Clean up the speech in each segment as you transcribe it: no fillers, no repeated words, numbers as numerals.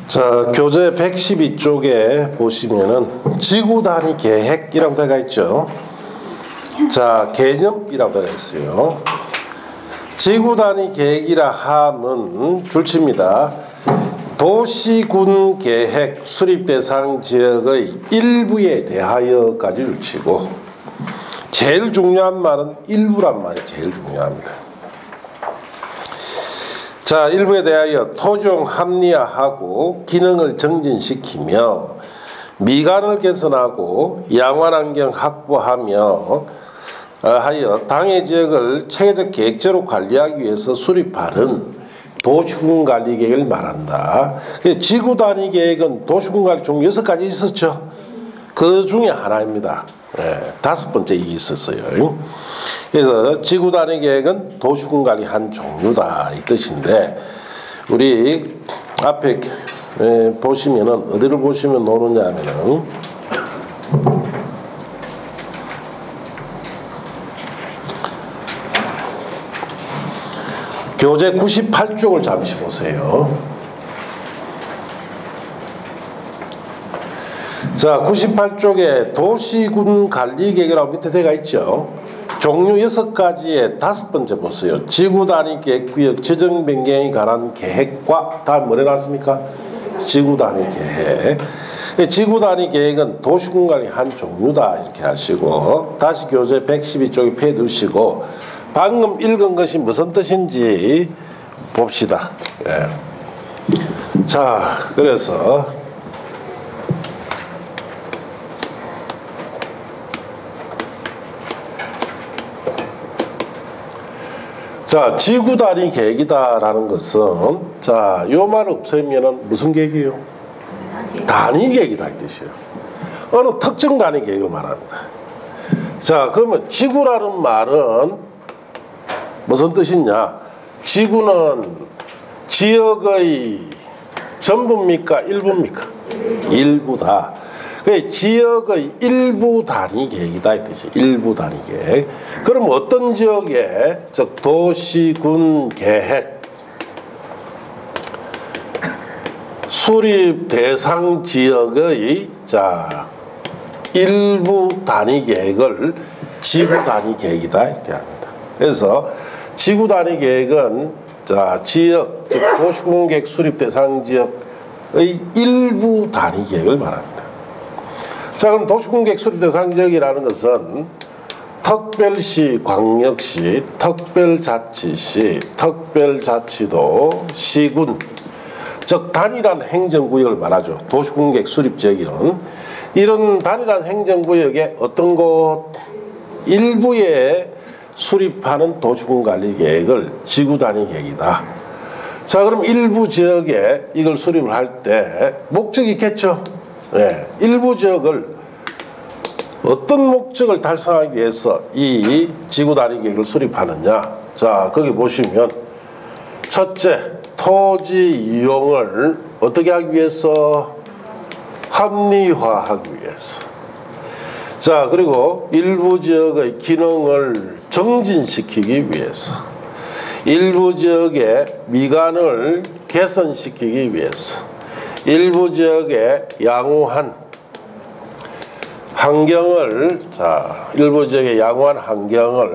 자, 교재 112쪽에 보시면은 지구 단위 계획이라고 되어 있죠. 자, 개념이라고 되어 있어요. 지구 단위 계획이라 함은 줄칩니다. 도시군 계획 수립 대상 지역의 일부에 대하여까지 줄치고, 제일 중요한 말은 일부란 말이 제일 중요합니다. 자, 일부에 대하여 토종 합리화하고 기능을 정진시키며 미관을 개선하고 양환환경 확보하며 하여 당해 지역을 체계적 계획제로 관리하기 위해서 수립하는 도시군 관리 계획을 말한다. 지구 단위 계획은 도시군 관리 총 6가지 있었죠. 그 중에 하나입니다. 네, 5번째 이게 있었어요. 그래서 지구 단위 계획은 도시군 관리 한 종류다 이 뜻인데, 우리 앞에 보시면은 어디를 보시면 나오느냐 하면은 교재 98쪽을 잠시 보세요. 자, 98쪽에 도시군 관리 계획이라고 밑에 되어 있죠. 종류 6가지의 5번째 보세요. 지구 단위 계획구역 지정 변경에 관한 계획과 다음 뭐래 놨습니까? 지구 단위 계획. 지구 단위 계획은 도시군 관리 한 종류다 이렇게 하시고, 다시 교재 112쪽에 펴 두시고 방금 읽은 것이 무슨 뜻인지 봅시다. 예. 자, 그래서 자, 지구 단위 계획이다라는 것은, 자, 요 말 없애면은 무슨 계획이에요? 단위 계획이다 이 뜻이에요. 어느 특정 단위 계획을 말합니다. 자, 그러면 지구라는 말은 무슨 뜻이냐? 지구는 지역의 전부입니까? 일부입니까? 일부다. 지역의 일부 단위 계획이다 이 뜻이에요. 일부 단위 계획. 그럼 어떤 지역에, 즉 도시군 계획 수립 대상 지역의 자 일부 단위 계획을 지구 단위 계획이다 이렇게 합니다. 그래서 지구 단위 계획은 자 지역, 즉 도시군 계획 수립 대상 지역의 일부 단위 계획을 말합니다. 자, 그럼 도시군 계획 수립 대상 지역이라는 것은 특별시, 광역시, 특별자치시, 특별자치도, 시군, 즉 단일한 행정구역을 말하죠. 도시군 계획 수립 지역이는 이런 단일한 행정구역의 어떤 곳 일부에 수립하는 도시군 관리 계획을 지구 단위 계획이다. 자, 그럼 일부 지역에 이걸 수립을 할 때 목적이 있겠죠. 네, 일부 지역을 어떤 목적을 달성하기 위해서 이 지구 단위 계획을 수립하느냐. 자, 거기 보시면 첫째, 토지 이용을 어떻게 하기 위해서? 합리화하기 위해서. 자, 그리고 일부 지역의 기능을 정진시키기 위해서, 일부 지역의 미관을 개선시키기 위해서, 일부 지역의 양호한 환경을, 자, 일부 지역의 양호한 환경을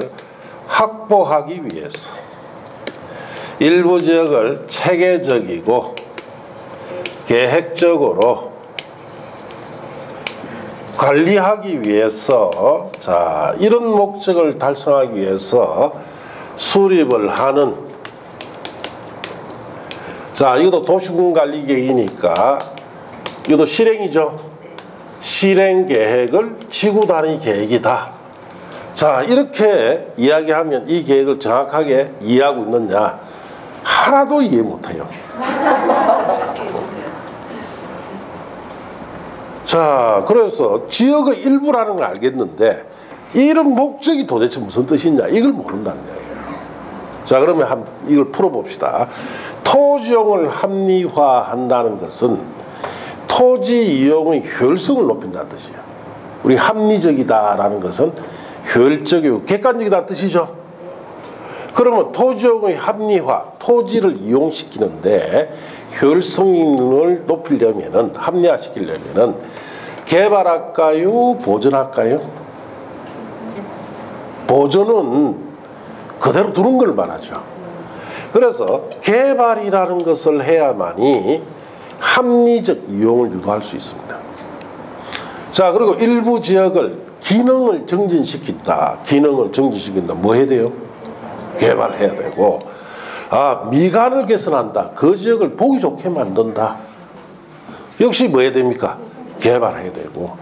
확보하기 위해서, 일부 지역을 체계적이고 계획적으로 관리하기 위해서, 자, 이런 목적을 달성하기 위해서 수립을 하는, 자, 이것도 도시군 관리 계획이니까 이것도 실행이죠. 실행 계획을 지구 단위 계획이다. 자, 이렇게 이야기하면 이 계획을 정확하게 이해하고 있느냐? 하나도 이해 못해요. 자, 그래서 지역의 일부라는 걸 알겠는데 이런 목적이 도대체 무슨 뜻이냐? 이걸 모른다는 얘기예요. 자, 그러면 이걸 풀어봅시다. 토지용을 합리화한다는 것은 토지 이용의 효율성을 높인다는 뜻이에요. 우리 합리적이다라는 것은 효율적이고 객관적이다는 뜻이죠. 그러면 토지용의 합리화, 토지를 이용시키는데 효율성을 높이려면은, 합리화시키려면은 개발할까요? 보존할까요? 보존은 그대로 두는 걸 말하죠. 그래서 개발이라는 것을 해야만이 합리적 이용을 유도할 수 있습니다. 자, 그리고 일부 지역을 기능을 정진시킨다. 기능을 정진시킨다. 뭐 해야 돼요? 개발해야 되고, 미관을 개선한다. 그 지역을 보기 좋게 만든다. 역시 뭐 해야 됩니까? 개발해야 되고.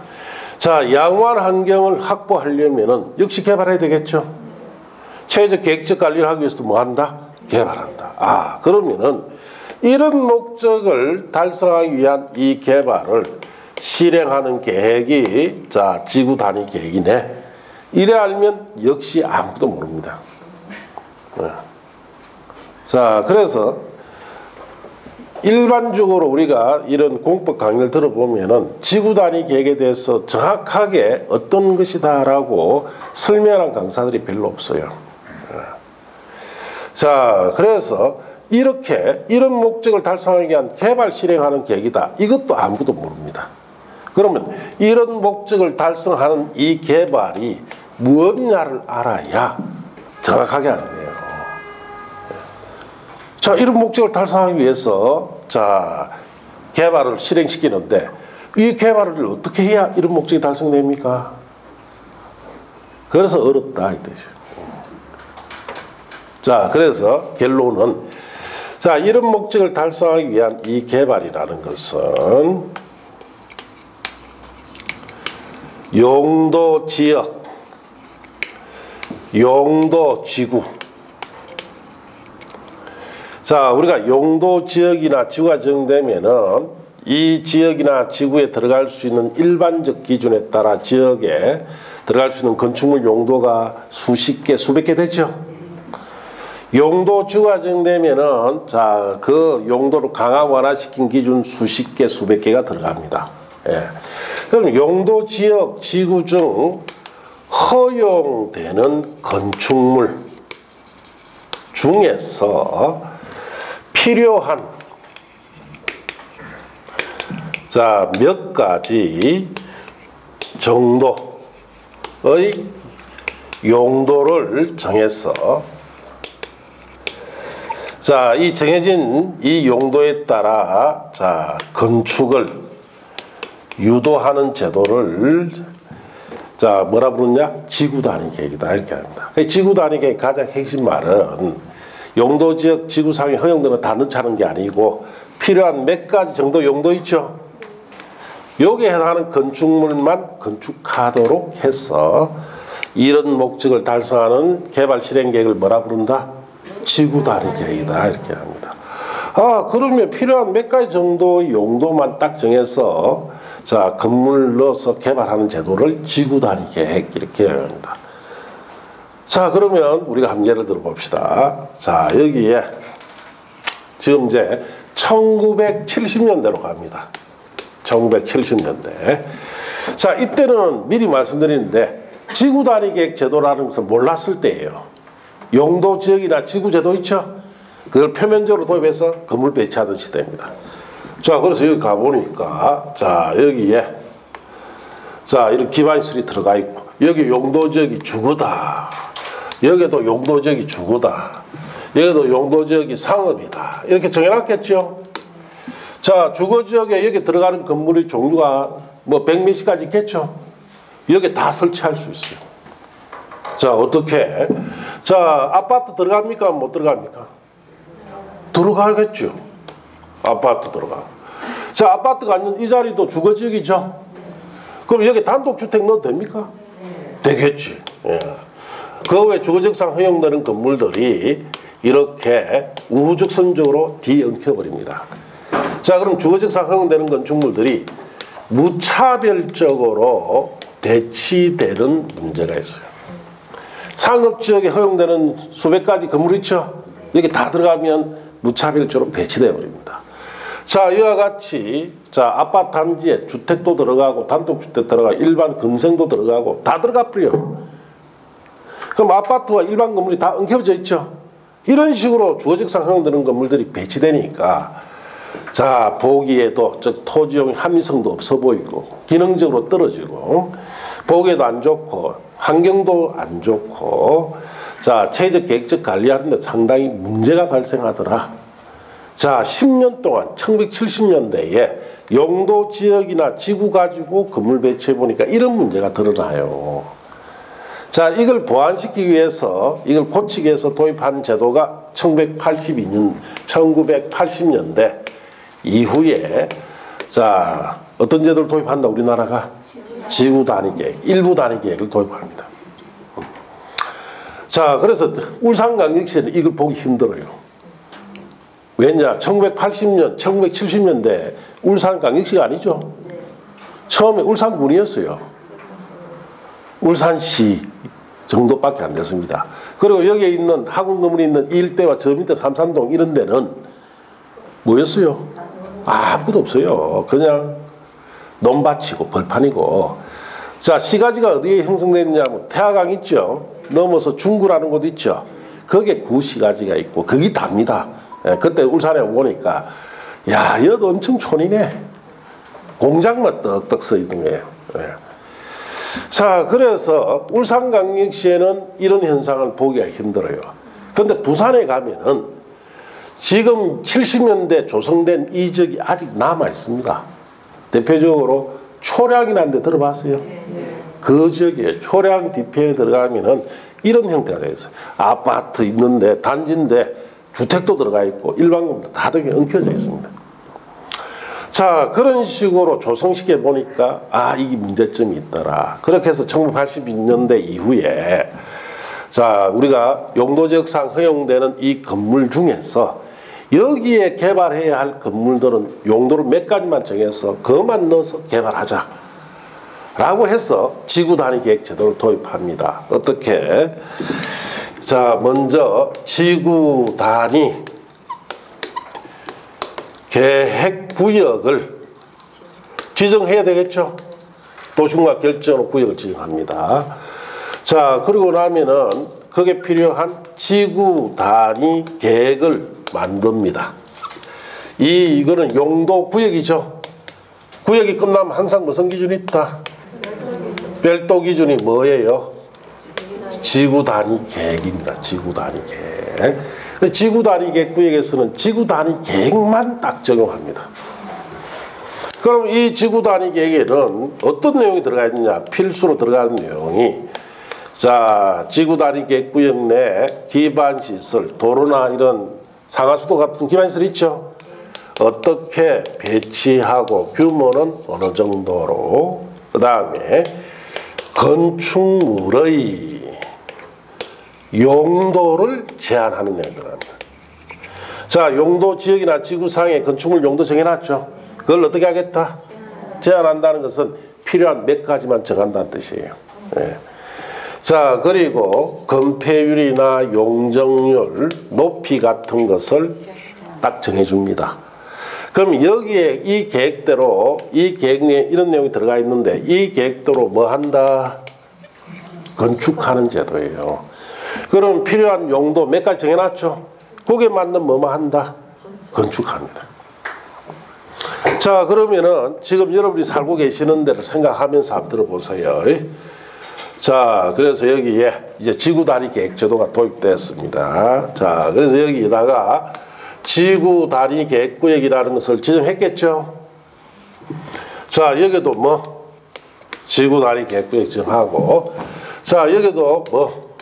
자, 양호한 환경을 확보하려면은 역시 개발해야 되겠죠. 체계적 계획적 관리를 하기 위해서도 뭐 한다? 개발한다. 그러면은 이런 목적을 달성하기 위한 이 개발을 실행하는 계획이 지구 단위 계획이네. 이래 알면 역시 아무도 모릅니다. 자, 그래서 일반적으로 우리가 이런 공법 강의를 들어보면은 지구 단위 계획에 대해서 정확하게 어떤 것이다라고 설명한 강사들이 별로 없어요. 자, 그래서 이런 목적을 달성하기 위한 개발 실행하는 계획이다. 이것도 아무것도 모릅니다. 그러면 이런 목적을 달성하는 이 개발이 무엇냐를 알아야 정확하게 하는 거예요. 자, 이런 목적을 달성하기 위해서 개발을 실행시키는데 이 개발을 어떻게 해야 이런 목적이 달성됩니까? 그래서 어렵다 이 뜻이에요. 자, 그래서 결론은 이런 목적을 달성하기 위한 이 개발이라는 것은 용도 지역, 용도 지구. 자, 우리가 용도 지역이나 지구가 정되면은 이 지역이나 지구에 들어갈 수 있는 일반적 기준에 따라 지역에 들어갈 수 있는 건축물 용도가 수십 개, 수백 개 되죠. 용도 지구가 정되면은 그 용도를 강화 완화시킨 기준 수십 개, 수백 개가 들어갑니다. 그럼 용도 지역, 지구 중 허용되는 건축물 중에서 필요한 몇 가지 정도의 용도를 정해서 이 정해진 이 용도에 따라 건축을 유도하는 제도를 뭐라 부르냐? 지구 단위 계획이다 이렇게 합니다. 지구 단위 계획 가장 핵심 말은 용도 지역 지구상에 허용되는 다 넣자는 게 아니고 필요한 몇 가지 정도 용도 있죠. 여기에 해당하는 건축물만 건축하도록 해서 이런 목적을 달성하는 개발 실행 계획을 뭐라 부른다? 지구 단위 계획이다 이렇게 합니다. 그러면 필요한 몇 가지 정도의 용도만 딱 정해서 건물을 넣어서 개발하는 제도를 지구 단위 계획 이렇게 합니다. 그러면 우리가 한 예를 들어 봅시다. 여기에 지금 이제 1970년대로 갑니다. 1970년대. 이때는 미리 말씀드리는데 지구 단위 계획 제도라는 것을 몰랐을 때예요. 용도 지역이나 지구 제도 있죠? 그걸 표면적으로 도입해서 건물 배치하던 시대입니다. 그래서 여기 가보니까 여기에 이런 기반시설이 들어가 있고 여기 용도 지역이 주거다. 여기도 용도 지역이 주거다. 여기도 용도 지역이 상업이다. 이렇게 정해놨겠죠. 주거 지역에 여기 들어가는 건물의 종류가 뭐 100몇십 가지 있겠죠. 여기 다 설치할 수 있어요. 어떻게? 아파트 들어갑니까? 못 들어갑니까? 들어가겠죠. 아파트 들어가. 아파트가 아닌 이 자리도 주거 지역이죠. 그럼 여기 단독주택 넣어도 됩니까? 되겠지. 그 외에 주거지역상 허용되는 건물들이 이렇게 우후적선적으로 뒤엉켜버립니다. 그럼 주거지역상 허용되는 건축물들이 무차별적으로 배치되는 문제가 있어요. 상업지역에 허용되는 수백 가지 건물 있죠? 여기 다 들어가면 무차별적으로 배치되어 버립니다. 이와 같이 아파트 단지에 주택도 들어가고 단독주택 들어가고 일반 건설도 들어가고 다 들어가 버려요. 그럼 아파트와 일반 건물이 다 엉켜져 있죠. 이런 식으로 주거지역상 허용되는 건물들이 배치되니까 자, 보기에도 즉 토지용 합리성도 없어 보이고 기능적으로 떨어지고 보기에도 안 좋고 환경도 안 좋고 자, 체적 계획적 관리하는 데 상당히 문제가 발생하더라. 자, 10년 동안 1970년대에 용도 지역이나 지구 가지고 건물 배치해 보니까 이런 문제가 드러나요. 자, 이걸 보완시키기 위해서 이걸 고치기 위해서 도입한 제도가 1980년대 이후에 자, 어떤 제도를 도입한다 우리나라가? 지구 단위 계획, 일부 단위 계획을 도입합니다. 자, 그래서 울산광역시는 이걸 보기 힘들어요. 왜냐? 1980년, 1970년대 울산광역시가 아니죠. 처음에 울산군이었어요. 울산시 정도밖에 안 됐습니다. 그리고 여기에 있는 학원 건물이 있는 이 일대와 저 밑에 삼산동 이런 데는 뭐였어요? 아무것도 없어요. 그냥 논밭이고 벌판이고. 자, 시가지가 어디에 형성되느냐면 태화강 있죠. 넘어서 중구라는 곳 있죠. 거기에 구시가지가 있고 거기 답니다. 예, 그때 울산에 오니까 야, 여도 엄청 촌이네. 공장만 떡떡 서 있는 거예요. 예. 자, 그래서 울산광역시에는 이런 현상을 보기가 힘들어요. 그런데 부산에 가면은 지금 70년대 조성된 이 지역이 아직 남아 있습니다. 대표적으로 초량이라는 데 들어봤어요? 그 지역에 초량 뒤편에 들어가면은 이런 형태가 되어 있어요. 아파트 있는데 단지인데 주택도 들어가 있고 일반건물도 다 엉켜져 있습니다. 자, 그런 식으로 조성시켜 보니까 아, 이게 문제점이 있더라. 그렇게 해서 1980년대 이후에 자, 우리가 용도지역상 허용되는 이 건물 중에서 여기에 개발해야 할 건물들은 용도를 몇 가지만 정해서 그것만 넣어서 개발하자 라고 해서 지구 단위 계획 제도를 도입합니다. 어떻게? 자, 먼저 지구 단위 계획 구역을 지정해야 되겠죠. 도시공사 결정으로 구역을 지정합니다. 자, 그리고 나면은 그게 필요한 지구 단위 계획을 만듭니다. 이거는 용도 구역이죠. 구역이 끝나면 항상 무슨 기준이 있다? 별도 기준이 뭐예요? 지구 단위 계획입니다. 지구 단위 계획. 지구 단위 계획 구역에서는 지구 단위 계획만 딱 적용합니다. 그럼 이 지구 단위 계획에는 어떤 내용이 들어가 있느냐? 필수로 들어가는 내용이 자, 지구 단위 계획 구역 내 기반 시설, 도로나 이런 상하수도 같은 기반 시설 있죠. 어떻게 배치하고 규모는 어느 정도로, 그 다음에 건축물의 용도를 제한하는 내용이 들어갑니다. 자, 용도 지역이나 지구상에 건축물 용도 정해놨죠. 그걸 어떻게 하겠다? 제한한다는 것은 필요한 몇 가지만 정한다는 뜻이에요. 네. 자, 그리고 건폐율이나 용적률, 높이 같은 것을 딱 정해줍니다. 그럼 여기에 이 계획대로 이 계획 내에 이런 내용이 들어가 있는데 이 계획대로 뭐 한다? 건축하는 제도예요. 그럼 필요한 용도 몇 가지 정해놨죠? 거기에 맞는 뭐뭐 한다? 건축합니다. 자, 그러면은 지금 여러분이 살고 계시는 데를 생각하면서 한번 들어보세요. 자, 그래서 여기에 이제 지구 단위 계획 제도가 도입됐습니다. 자, 그래서 여기다가 지구 단위 계획 구역이라는 것을 지정했겠죠. 자, 여기도 뭐 지구 단위 계획 구역 지정하고, 자, 여기도 뭐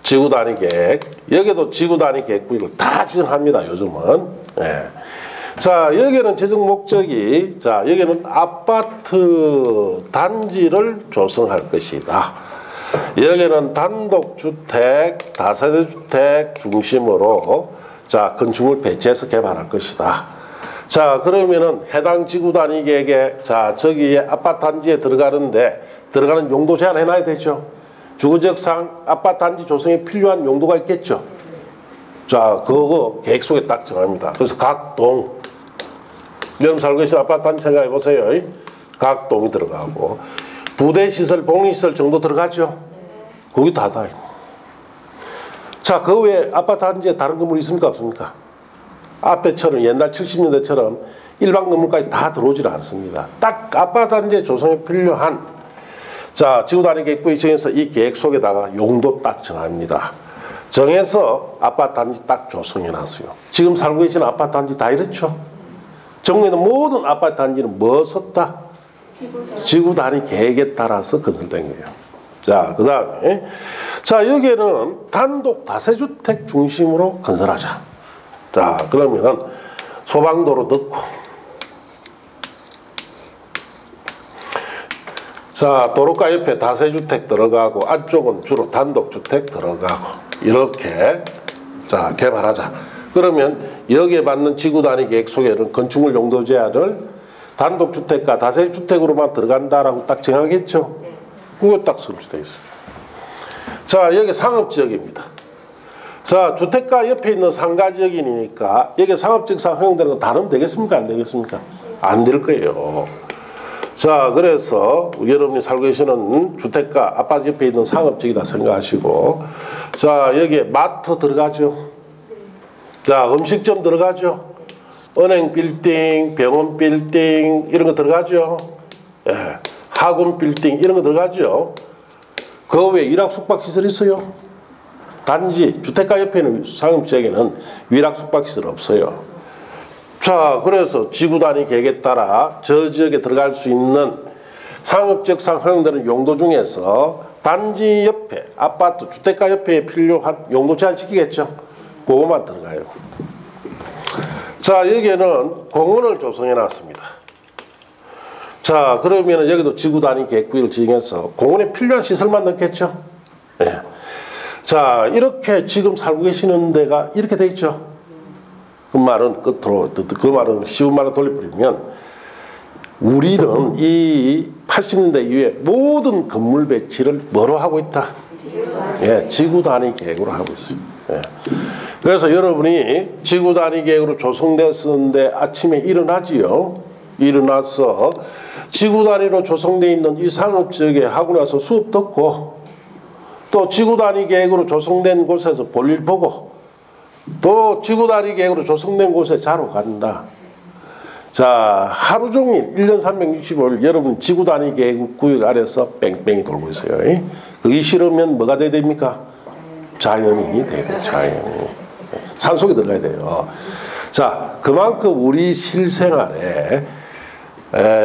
지구 단위 계획, 여기도 지구 단위 계획 구역을 다 지정합니다. 요즘은. 예. 자, 여기는 지정 목적이, 자, 여기는 아파트 단지를 조성할 것이다. 여기는 단독주택, 다세대주택 중심으로 자, 건축물 배치해서 개발할 것이다. 자, 그러면은 해당 지구 단위 계획에 자, 저기에 아파트 단지에 들어가는 용도 제한 해놔야 되죠. 주거지역상 아파트 단지 조성에 필요한 용도가 있겠죠. 자, 그거 계획 속에 딱 정합니다. 그래서 각 동, 여러분 살고 계신 아파트 단지 생각해 보세요. 각 동이 들어가고 부대시설, 복리시설 정도 들어가죠. 거기 다다. 자, 그 외에 아파트 단지에 다른 건물이 있습니까? 없습니까? 앞에처럼 옛날 70년대처럼 일반 건물까지 다 들어오질 않습니다. 딱 아파트 단지 조성에 필요한 자 지구단위 계획부에 정해서 이 계획 속에다가 용도 딱 정합니다. 정해서 아파트 단지 딱 조성해 놨어요. 지금 살고 계시는 아파트 단지 다 이렇죠. 전국의 모든 아파트 단지는 뭐 썼다? 지구단위 계획에 따라서 건설된 거예요. 자, 그 다음에 자 여기에는 단독 다세주택 중심으로 건설하자. 자 그러면 소방도로 넣고 자 도로가 옆에 다세주택 들어가고 안쪽은 주로 단독주택 들어가고 이렇게 자 개발하자. 그러면 여기에 맞는 지구단위 계획 속에는 건축물 용도 제한을 단독주택과 다세주택으로만 들어간다라고 딱 정하겠죠. 그거 딱 설치되어 있어요. 자 여기 상업지역입니다. 자 주택가 옆에 있는 상가지역이니까 여기 상업지역상 허용되는 건 다르면 되겠습니까? 안 되겠습니까? 안 될 거예요. 자 그래서 여러분이 살고 계시는 주택가 아파트 옆에 있는 상업지역이다 생각하시고 자 여기에 마트 들어가죠. 자 음식점 들어가죠. 은행 빌딩, 병원 빌딩 이런 거 들어가죠. 예. 학원 빌딩 이런 거 들어가죠. 그 외에 일학 숙박시설 있어요. 단지 주택가 옆에는 상업지역에는 위락 숙박시설 없어요. 자 그래서 지구단위 계획에 따라 저 지역에 들어갈 수 있는 상업지역상 허용되는 용도 중에서 단지 옆에 아파트 주택가 옆에 필요한 용도 제한시키겠죠. 그거만 들어가요. 자 여기에는 공원을 조성해 놨습니다. 자 그러면 여기도 지구단위 계획구역을 지정해서 공원에 필요한 시설만 넣겠죠. 예. 자 이렇게 지금 살고 계시는 데가 이렇게 돼 있죠. 그 말은 끝으로 그 말은 쉬운 말로 돌려버리면 우리는 이 80년대 이후에 모든 건물 배치를 뭐로 하고 있다? 예, 지구단위 계획으로 하고 있어요. 예. 그래서 여러분이 지구단위 계획으로 조성됐었는데 아침에 일어나지요. 일어나서 지구단위로 조성되어 있는 이 상업지역에 하고 나서 수업 듣고 또 지구단위 계획으로 조성된 곳에서 볼일 보고 또 지구단위 계획으로 조성된 곳에 자러 간다. 자 하루 종일 1년 365일 여러분 지구단위 계획 구역 아래서 뺑뺑이 돌고 있어요. 그게 싫으면 뭐가 돼야 됩니까? 자연인이 돼야 돼요. 자연인. 산속에 들어가야 돼요. 자 그만큼 우리 실생활에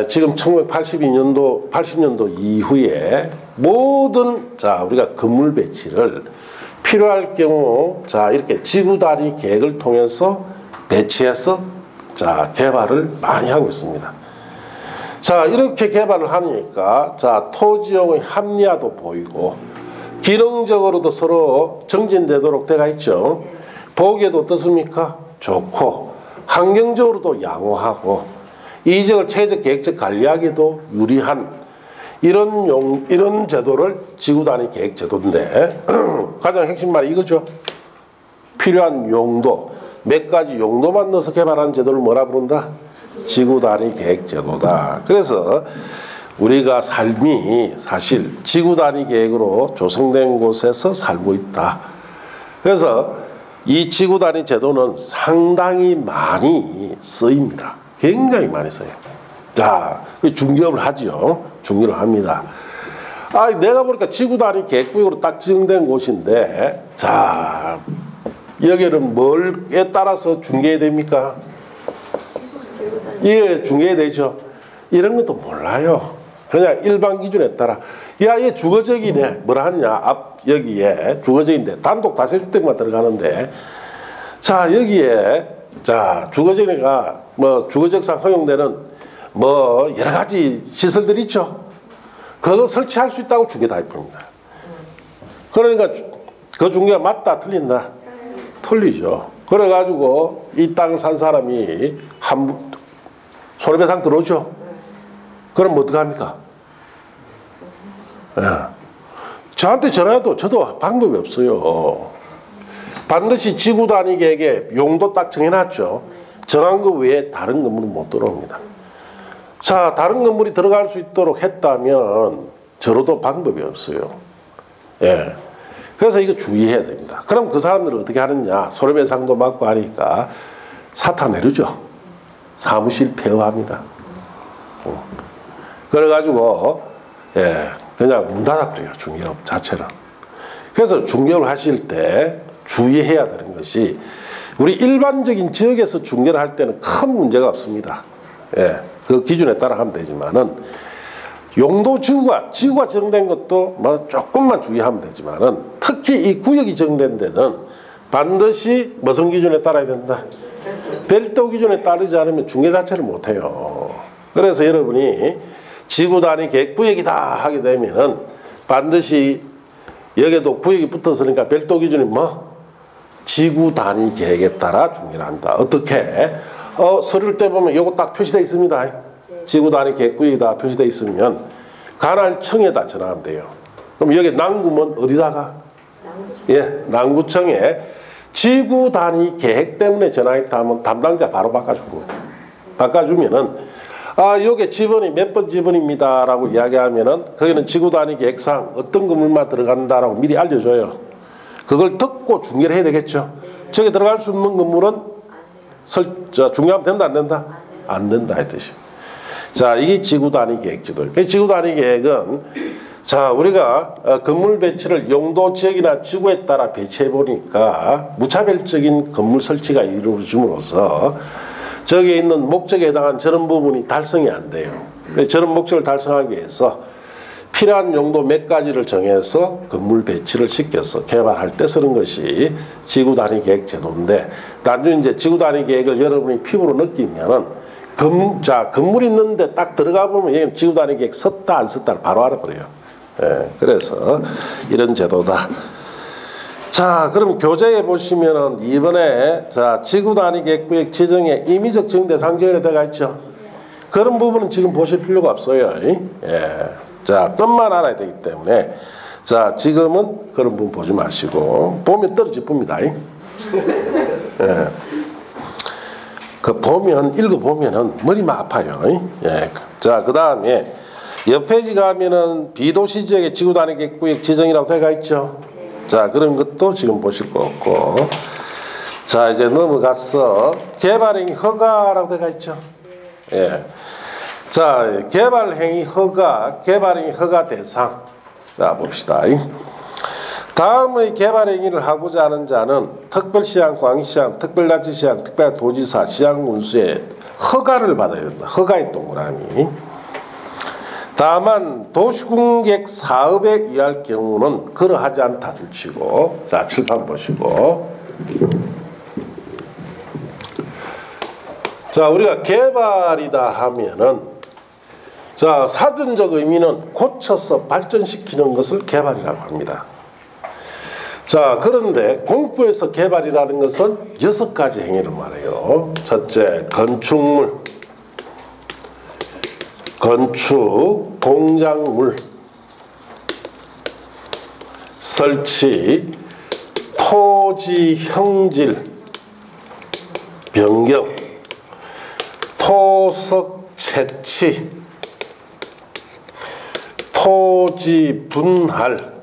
지금 1982년도 80년도 이후에 모든 자 우리가 건물 배치를 필요할 경우 자 이렇게 지구단위 계획을 통해서 배치해서 자 개발을 많이 하고 있습니다. 자 이렇게 개발을 하니까 자 토지용의 합리화도 보이고 기능적으로도 서로 정진되도록 되어 있죠. 보기에도 어떻습니까? 좋고 환경적으로도 양호하고 이 지역을 체제적 계획적 관리하기도 유리한 이런 제도를 지구단위 계획 제도인데 가장 핵심 말이 이거죠. 필요한 용도 몇 가지 용도만 넣어서 개발하는 제도를 뭐라 부른다? 지구단위 계획 제도다. 그래서 우리가 삶이 사실 지구단위 계획으로 조성된 곳에서 살고 있다. 그래서 이 지구단위 제도는 상당히 많이 쓰입니다. 굉장히 많이 써요. 자, 중개업을 하죠. 중개를 합니다. 아, 내가 보니까 지구단위 계획구역으로 딱 지정된 곳인데, 자, 여기는 뭘에 따라서 중개해야 됩니까? 예, 중개해야 되죠. 이런 것도 몰라요. 그냥 일반 기준에 따라, 야, 얘 주거적이네. 뭐라 하냐? 여기에 주거적인데, 단독 다세주택만 들어가는데, 자, 여기에, 자, 주거적이가, 뭐, 주거적상 허용되는, 뭐, 여러 가지 시설들이 있죠. 그거 설치할 수 있다고 중개 다 해봅니다. 그러니까, 그 중개가 맞다, 틀린다? 틀리죠. 그래가지고, 이 땅 산 사람이 손해배상 들어오죠. 그럼 어떡합니까? 예. 저한테 전화해도 저도 방법이 없어요. 반드시 지구단위 계획에 용도 딱 정해놨죠. 정한 거 외에 다른 건물은 못 들어옵니다. 자, 다른 건물이 들어갈 수 있도록 했다면 저로도 방법이 없어요. 예. 그래서 이거 주의해야 됩니다. 그럼 그 사람들은 어떻게 하느냐? 손해배상도 맞고 하니까 사타 내르죠. 사무실 폐업합니다. 그래가지고 그냥 문 닫아버려요. 중개업 자체를. 그래서 중개업을 하실 때 주의해야 되는 것이 우리 일반적인 지역에서 중개를 할 때는 큰 문제가 없습니다. 그 기준에 따라 하면 되지만은 용도 지구가 지정된 것도 뭐 조금만 주의하면 되지만은 특히 이 구역이 정된 데는 반드시 무슨 기준에 따라야 된다. 별도 기준에 따르지 않으면 중개 자체를 못해요. 그래서 여러분이 지구 단위 계획 구역이다 하게 되면은 반드시 여기도 구역이 붙었으니까 별도 기준이 뭐 지구 단위 계획에 따라 중개를 합니다. 어떻게? 서류를 떼보면 요거 딱 표시되어 있습니다. 지구 단위 계획 구역이다 표시되어 있으면 관할청에다 전화하면 돼요. 그럼 여기 남구면 어디다가? 남구청에 지구 단위 계획 때문에 전화했다 하면 담당자 바로 바꿔주고 바꿔주면은 요게 지번이 몇 번 지번입니다 라고 이야기하면은 거기는 지구 단위 계획상 어떤 건물만 들어간다라고 미리 알려줘요. 그걸 듣고 중개를 해야 되겠죠. 저기 들어갈 수 있는 건물은 중개하면 된다 안 된다? 안 된다 이 뜻이에요. 자, 이게 지구 단위 계획 지도. 지구 단위 계획은 자, 우리가 건물 배치를 용도 지역이나 지구에 따라 배치해 보니까 무차별적인 건물 설치가 이루어짐으로써 저기에 있는 목적에 해당한 저런 부분이 달성이 안 돼요. 저런 목적을 달성하기 위해서 필요한 용도 몇 가지를 정해서 건물 배치를 시켜서 개발할 때 쓰는 것이 지구 단위 계획 제도인데, 나중에 이제 지구 단위 계획을 여러분이 피부로 느끼면은 건물 있는데 딱 들어가 보면 얘는 지구 단위 계획 썼다 안 썼다를 바로 알아버려요. 그래서 이런 제도다. 자, 그럼 교재에 보시면은 이번에 자, 지구 단위 계획 구역 지정에 임의적 지정 대상 지역에 들어가 있죠. 그런 부분은 지금 보실 필요가 없어요. 자, 뜻만 알아야 되기 때문에 자, 지금은 그런 부분 보지 마시고 보면 떨어질 뿐입니다. 그 보면 읽어보면은 머리만 아파요. 자, 그 다음에 옆 페이지 가면은 비도시 지역의 지구 단위 계획 구역 지정이라고 되어 있죠. 자, 그런 것도 지금 보실 거 없고, 자, 이제 넘어가서 개발행위 허가라고 되어 있죠. 자, 개발행위 허가, 개발행위 허가 대상. 자, 봅시다. 다음의 개발행위를 하고자 하는 자는 특별시장, 광시장, 특별자치시장, 특별도지사, 시장군수의 허가를 받아야 된다. 허가의 동그라미. 다만 도시공객 사업에 의할 경우는 그러하지 않다 둘치고, 자, 칠판 보시고, 자, 우리가 개발이다 하면은 자, 사전적 의미는 고쳐서 발전시키는 것을 개발이라고 합니다. 자, 그런데 공부에서 개발이라는 것은 6가지 행위를 말해요. 첫째, 건축물, 건축, 공작물, 설치, 토지 형질, 변경, 토석 채취, 토지 분할,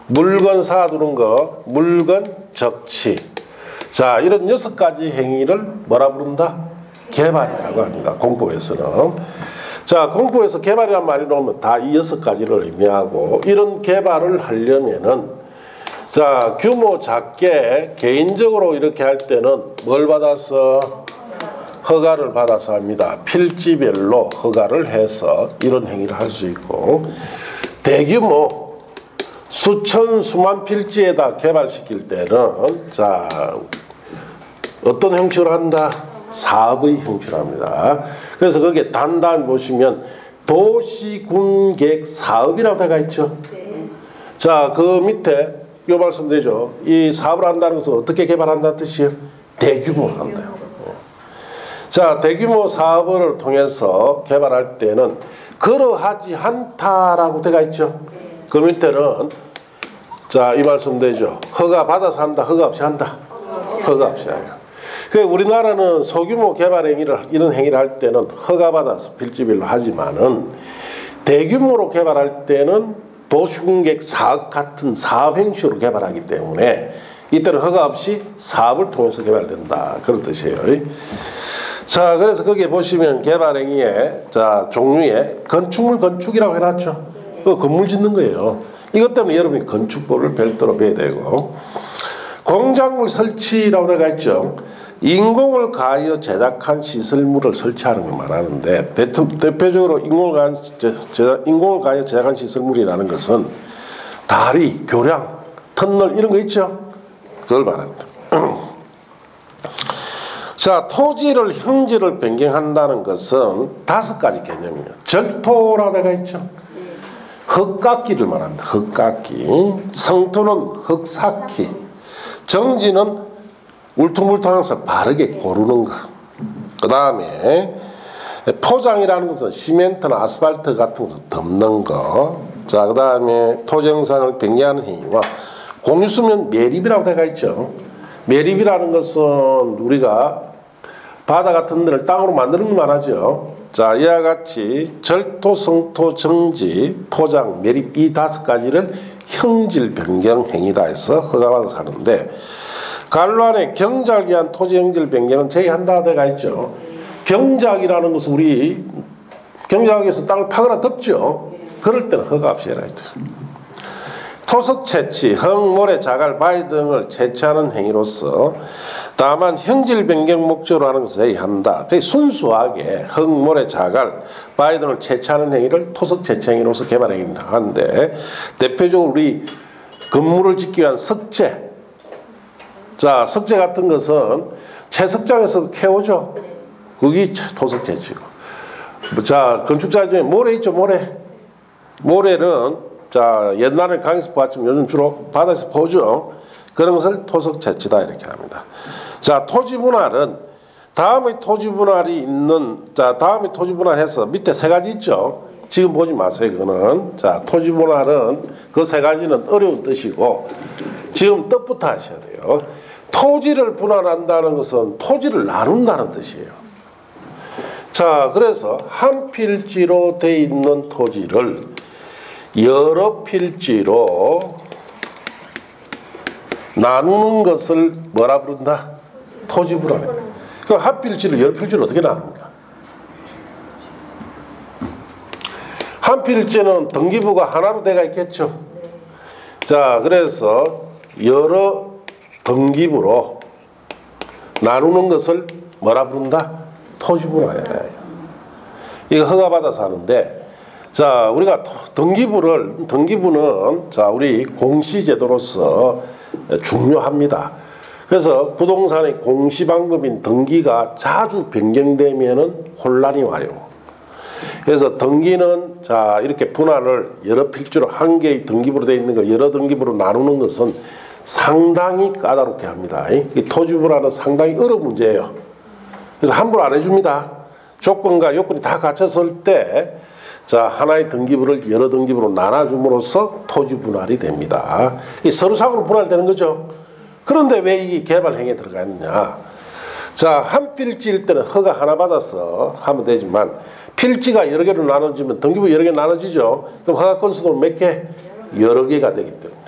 물건 사두는 거, 물건 적치. 자, 이런 6가지 행위를 뭐라 부른다? 개발이라고 합니다. 공법에서는. 자, 공법에서 개발이라는 말이 나오면 다 이 6가지를 의미하고, 이런 개발을 하려면은 자, 규모 작게 개인적으로 이렇게 할 때는 뭘 받아서? 허가를 받아서 합니다. 필지별로 허가를 해서 이런 행위를 할 수 있고, 대규모 수천 수만 필지에다 개발시킬 때는 자, 어떤 형식으로 한다? 사업의 형식으로 합니다. 그래서 거기에 단단 보시면 도시군계획 사업이라고 되어 있죠. 자, 그 밑에 요 말씀되죠. 이 사업을 한다는 것은 어떻게 개발한다는 뜻이에요? 대규모로 한다. 자, 대규모 사업을 통해서 개발할 때는 그러하지 않다라고 되어 있죠. 그 밑에는 자, 이 말씀 되죠. 허가 받아서 한다, 허가 없이 한다. 허가 없이 해요. 그 우리나라는 소규모 개발 행위를 이런 행위를 할 때는 허가 받아서 필지별로 하지만은 대규모로 개발할 때는 도시공객 사업 같은 사업 형식으로 개발하기 때문에 이때는 허가 없이 사업을 통해서 개발된다. 그런 뜻이에요. 자, 그래서 거기에 보시면 개발행위의 자 종류에 건축물 건축이라고 해놨죠. 그 건물 짓는 거예요. 이것 때문에 여러분이 건축법을 별도로 배워야 되고, 공작물 설치라고 되어 있죠. 인공을 가하여 제작한 시설물을 설치하는 걸 말하는데, 대표적으로 인공을 가하여 제작한 시설물이라는 것은 다리, 교량, 터널 이런 거 있죠. 그걸 말합니다. 자, 토지를 형질을 변경한다는 것은 5가지 개념이에요. 절토라고 되어 있죠. 흙깎기를 말합니다. 흙깎기. 성토는 흙삭기. 정지는 울퉁불퉁하면서 바르게 고르는 것. 그 다음에 포장이라는 것은 시멘트나 아스팔트 같은 것을 덮는 것. 자, 그 다음에 토지 형상을 변경하는 행위와 공유수면 매립이라고 되어 있죠. 매립이라는 것은 우리가 바다 같은 데를 땅으로 만드는 걸 말하죠. 자, 이와 같이 절토, 성토, 정지, 포장, 매립 이 5가지를 형질 변경 행위다 해서 허가받아서 하는데, 간란에 경작을 위한 토지 형질 변경은 제외한다 되어 있죠. 경작이라는 것은 우리 경작하기 위해서 땅을 파거나 덮죠. 그럴 때는 허가 없이 해라 했죠. 토석 채취, 흙, 모래, 자갈, 바위 등을 채취하는 행위로서 다만 형질 변경 목적으로 하는 것을 제외한다. 순수하게 흙, 모래, 자갈, 바위 등을 채취하는 행위를 토석 채취 행위로서 개발 행위를 하는데, 대표적으로 우리 건물을 짓기 위한 석재. 자, 석재 같은 것은 채석장에서 캐오죠. 그게 토석 채취고. 자, 건축자 중에 모래 있죠, 모래. 모래는 자, 옛날에 강에서 봤지만 요즘 주로 바다에서 보죠. 그런 것을 토석 채취다 이렇게 합니다. 자, 토지 분할은 다음의 토지 분할이 있는, 자, 다음의 토지 분할해서 밑에 3가지 있죠. 지금 보지 마세요. 그거는. 자, 토지 분할은 그 3가지는 어려운 뜻이고 지금 뜻부터 하셔야 돼요. 토지를 분할한다는 것은 토지를 나눈다는 뜻이에요. 자, 그래서 한 필지로 돼 있는 토지를 여러 필지로 나누는 것을 뭐라 부른다? 토지 분할. 그럼 한 필지를 여러 필지로 어떻게 나눕니까? 한 필지는 등기부가 하나로 돼가 있겠죠. 자, 그래서 여러 등기부로 나누는 것을 뭐라 부른다? 토지 분할이다. 이거 허가받아서 하는데, 자, 우리가 등기부는 자, 우리 공시제도로서 중요합니다. 그래서 부동산의 공시 방법인 등기가 자주 변경되면은 혼란이 와요. 그래서 등기는 자, 이렇게 분할을 여러 필지로 한 개의 등기부로 되어 있는 걸 여러 등기부로 나누는 것은 상당히 까다롭게 합니다. 이 토지 분할은 상당히 어려운 문제예요. 그래서 함부로 안 해줍니다. 조건과 요건이 다 갖춰졌을 때 자, 하나의 등기부를 여러 등기부로 나눠줌으로써 토지 분할이 됩니다. 이 서류상으로 분할되는 거죠. 그런데 왜 이 개발 행위에 들어가 있느냐? 자, 한 필지일 때는 허가 하나 받아서 하면 되지만 필지가 여러 개로 나눠지면 등기부 여러 개 나눠지죠. 그럼 허가 건수도 몇 개? 여러 개가 되기 때문에.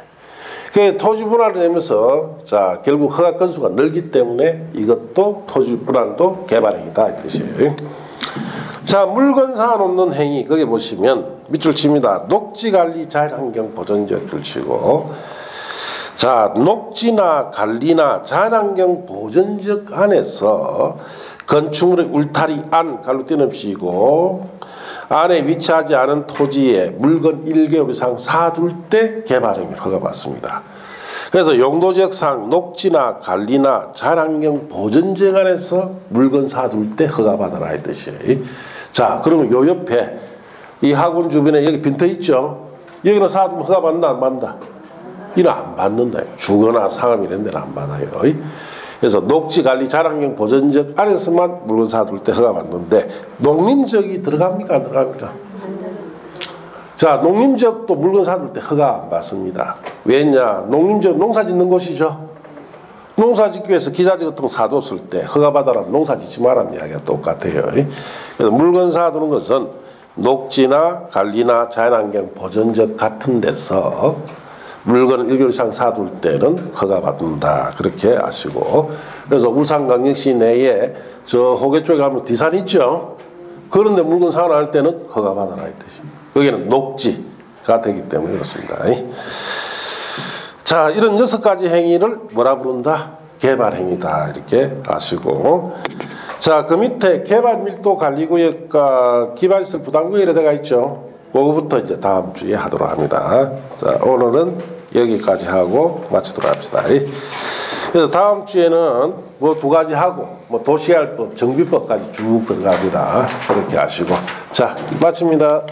그 토지 분할이 되면서 자, 결국 허가 건수가 늘기 때문에 이것도 토지 분할도 개발 행위다 이 뜻이에요. 자, 물건 사놓는 행위, 거기 보시면 밑줄 칩니다. 녹지관리 자연환경 보전지역 줄 치고, 자, 녹지나 관리나 자연환경 보전지역 안에서 건축물의 울타리 안 갈로 띄엄씌고 안에 위치하지 않은 토지에 물건 1개월 이상 사둘 때 개발 행위를 허가받습니다. 그래서 용도지역상 녹지나 관리나 자연환경 보전지역 안에서 물건 사둘 때 허가받아라 이 뜻이에요. 자, 그러면 요 옆에 이 학원 주변에 여기 빈터 있죠? 여기는 사두면 허가받는다 안 받는다? 이는 안 받는다. 주거나 상업 이런 데는 안 받아요. 그래서 녹지관리 자연환경 보전지역 안에서만 물건 사둘 때 허가받는데 농림지역이 들어갑니까 안 들어갑니까? 자, 농림지역도 물건 사둘 때 허가 안 받습니다. 왜냐? 농림지역 농사 짓는 곳이죠. 농사 짓기 위해서 기자재 같은 거 사뒀을 때 허가받아라 농사 짓지 말라는 이야기가 똑같아요. 그래서 물건 사두는 것은 녹지나 관리나 자연환경 보전지역 같은 데서 물건을 1개월 이상 사둘 때는 허가받는다. 그렇게 아시고. 그래서 울산광역시 내에 저 호계 쪽에 가면 디산 있죠. 그런데 물건 사놓을 때는 허가받아라 이 뜻입니다. 여기는 녹지가 되기 때문에 그렇습니다. 자, 이런 6가지 행위를 뭐라 부른다? 개발행위다. 이렇게 아시고. 자, 그 밑에 개발밀도관리구역과 기반시설 부담구역에 들어가 있죠. 그거부터 이제 다음 주에 하도록 합니다. 자, 오늘은 여기까지 하고 마치도록 합시다. 그래서 다음 주에는 뭐 2가지 하고 뭐 도시활법, 정비법까지 쭉 들어갑니다. 그렇게 아시고. 자, 마칩니다.